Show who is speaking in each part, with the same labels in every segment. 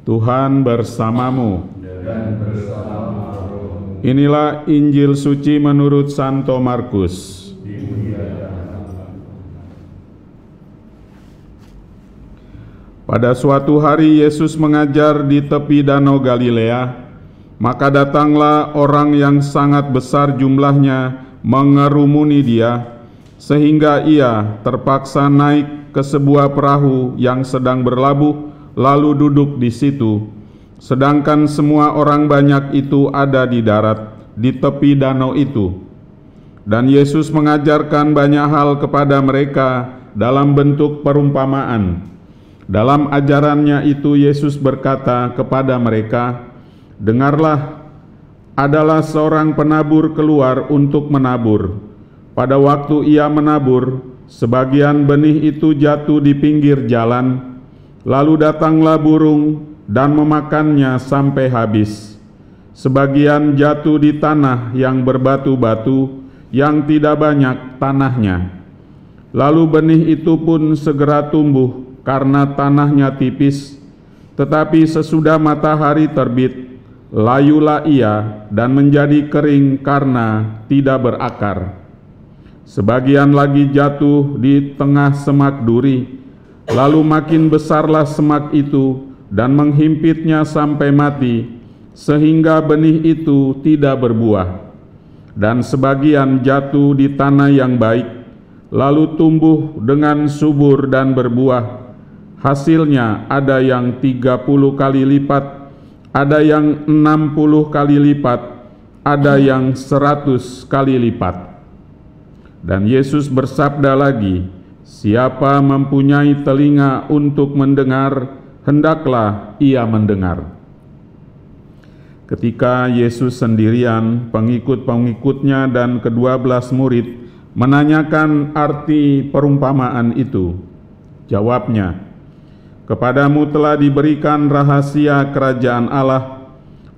Speaker 1: Tuhan bersamamu.
Speaker 2: Dan bersama rohmu.
Speaker 1: Inilah Injil suci menurut Santo Markus. Pada suatu hari Yesus mengajar di tepi danau Galilea, maka datanglah orang yang sangat besar jumlahnya mengerumuni dia, sehingga ia terpaksa naik ke sebuah perahu yang sedang berlabuh, lalu duduk di situ. Sedangkan semua orang banyak itu ada di darat, di tepi danau itu. Dan Yesus mengajarkan banyak hal kepada mereka dalam bentuk perumpamaan. Dalam ajarannya itu Yesus berkata kepada mereka, "Dengarlah, adalah seorang penabur keluar untuk menabur. Pada waktu ia menabur, sebagian benih itu jatuh di pinggir jalan, lalu datanglah burung dan memakannya sampai habis. Sebagian jatuh di tanah yang berbatu-batu, yang tidak banyak tanahnya. Lalu benih itu pun segera tumbuh karena tanahnya tipis, tetapi sesudah matahari terbit, layulah ia dan menjadi kering karena tidak berakar. Sebagian lagi jatuh di tengah semak duri, lalu makin besarlah semak itu dan menghimpitnya sampai mati, sehingga benih itu tidak berbuah. Dan sebagian jatuh di tanah yang baik, lalu tumbuh dengan subur dan berbuah. Hasilnya ada yang 30 kali lipat, ada yang 60 kali lipat, ada yang 100 kali lipat." Dan Yesus bersabda lagi, "Siapa mempunyai telinga untuk mendengar, hendaklah ia mendengar." Ketika Yesus sendirian, pengikut-pengikutnya dan ke-12 murid menanyakan arti perumpamaan itu. Jawabnya, "Kepadamu telah diberikan rahasia kerajaan Allah,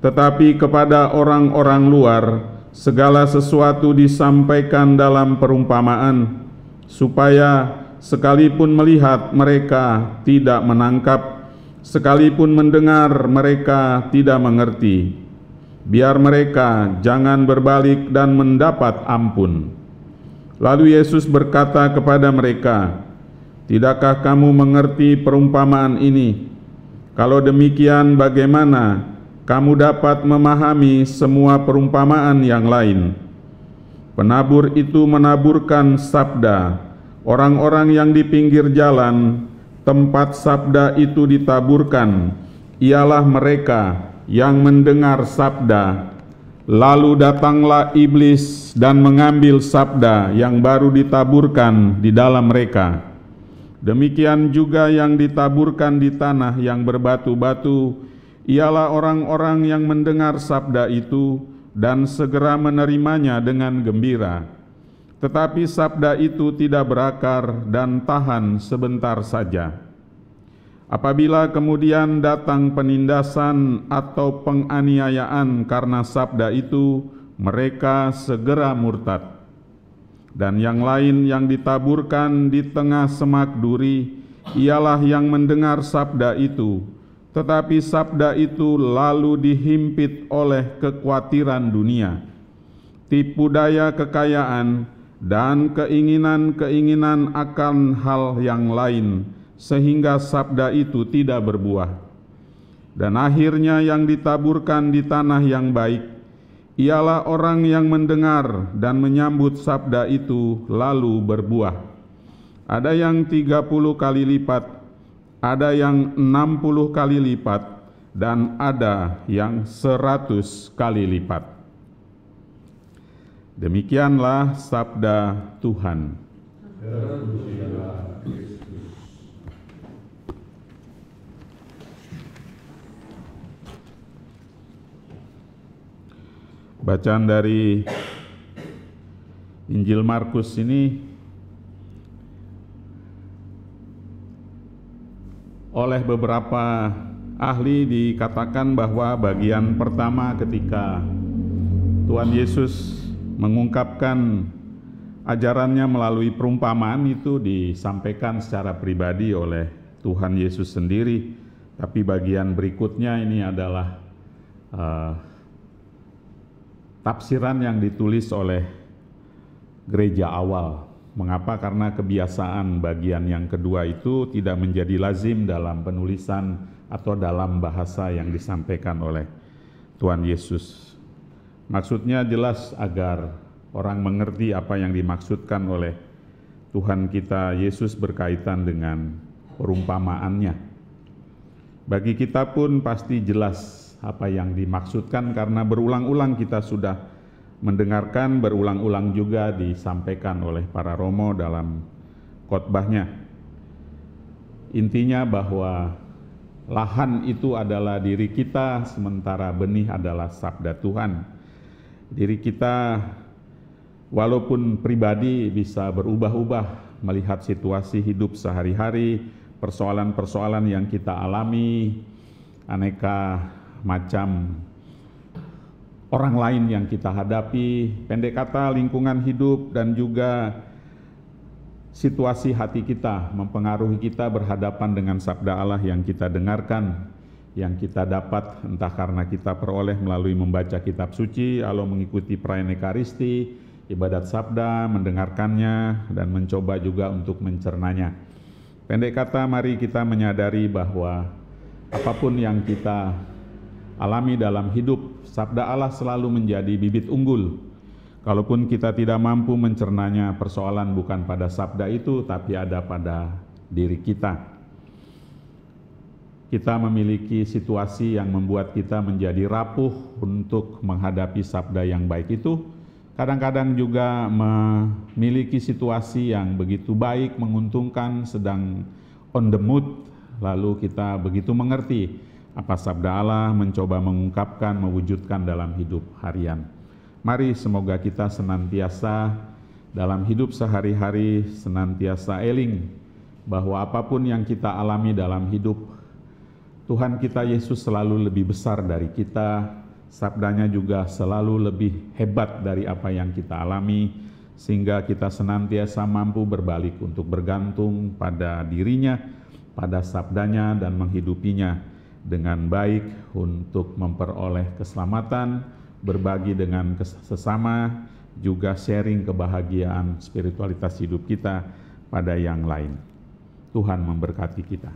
Speaker 1: tetapi kepada orang-orang luar segala sesuatu disampaikan dalam perumpamaan, supaya sekalipun melihat mereka tidak menangkap, sekalipun mendengar mereka tidak mengerti. Biar mereka jangan berbalik dan mendapat ampun." Lalu Yesus berkata kepada mereka, "Tidakkah kamu mengerti perumpamaan ini? Kalau demikian, bagaimana kamu dapat memahami semua perumpamaan yang lain? Penabur itu menaburkan sabda. Orang-orang yang di pinggir jalan, tempat sabda itu ditaburkan, ialah mereka yang mendengar sabda. Lalu datanglah iblis dan mengambil sabda yang baru ditaburkan di dalam mereka. Demikian juga yang ditaburkan di tanah yang berbatu-batu, ialah orang-orang yang mendengar sabda itu dan segera menerimanya dengan gembira. Tetapi sabda itu tidak berakar dan tahan sebentar saja. Apabila kemudian datang penindasan atau penganiayaan karena sabda itu, mereka segera murtad. Dan yang lain yang ditaburkan di tengah semak duri, ialah yang mendengar sabda itu, tetapi sabda itu lalu dihimpit oleh kekhawatiran dunia, tipu daya kekayaan, dan keinginan-keinginan akan hal yang lain, sehingga sabda itu tidak berbuah. Dan akhirnya yang ditaburkan di tanah yang baik, ialah orang yang mendengar dan menyambut sabda itu lalu berbuah. Ada yang 30 kali lipat, ada yang 60 kali lipat, dan ada yang 100 kali lipat. Demikianlah sabda Tuhan. Bacaan dari Injil Markus ini oleh beberapa ahli dikatakan bahwa bagian pertama ketika Tuhan Yesus mengungkapkan ajarannya melalui perumpamaan itu disampaikan secara pribadi oleh Tuhan Yesus sendiri. Tapi bagian berikutnya ini adalah tafsiran yang ditulis oleh gereja awal. Mengapa? Karena kebiasaan bagian yang kedua itu tidak menjadi lazim dalam penulisan atau dalam bahasa yang disampaikan oleh Tuhan Yesus. Maksudnya jelas agar orang mengerti apa yang dimaksudkan oleh Tuhan kita Yesus berkaitan dengan perumpamaannya. Bagi kita pun pasti jelas apa yang dimaksudkan karena berulang-ulang kita sudah mendengarkan, berulang-ulang juga disampaikan oleh para romo dalam khotbahnya. Intinya bahwa lahan itu adalah diri kita, sementara benih adalah sabda Tuhan. Diri kita walaupun pribadi bisa berubah-ubah melihat situasi hidup sehari-hari, persoalan-persoalan yang kita alami, aneka macam orang lain yang kita hadapi, pendek kata lingkungan hidup dan juga situasi hati kita mempengaruhi kita berhadapan dengan sabda Allah yang kita dengarkan, yang kita dapat entah karena kita peroleh melalui membaca kitab suci, lalu mengikuti perayaan Ekaristi, ibadat sabda, mendengarkannya dan mencoba juga untuk mencernanya. Pendek kata, mari kita menyadari bahwa apapun yang kita alami dalam hidup, sabda Allah selalu menjadi bibit unggul. Kalaupun kita tidak mampu mencernanya, persoalan bukan pada sabda itu, tapi ada pada diri kita. Kita memiliki situasi yang membuat kita menjadi rapuh untuk menghadapi sabda yang baik itu. Kadang-kadang juga memiliki situasi yang begitu baik, menguntungkan, sedang on the mood, lalu kita begitu mengerti apa sabda Allah, mencoba mengungkapkan, mewujudkan dalam hidup harian. Mari semoga kita senantiasa dalam hidup sehari-hari senantiasa eling bahwa apapun yang kita alami dalam hidup, Tuhan kita Yesus selalu lebih besar dari kita, sabdanya juga selalu lebih hebat dari apa yang kita alami, sehingga kita senantiasa mampu berbalik untuk bergantung pada dirinya, pada sabdanya dan menghidupinya dengan baik untuk memperoleh keselamatan, berbagi dengan sesama, juga sharing kebahagiaan spiritualitas hidup kita pada yang lain. Tuhan memberkati kita.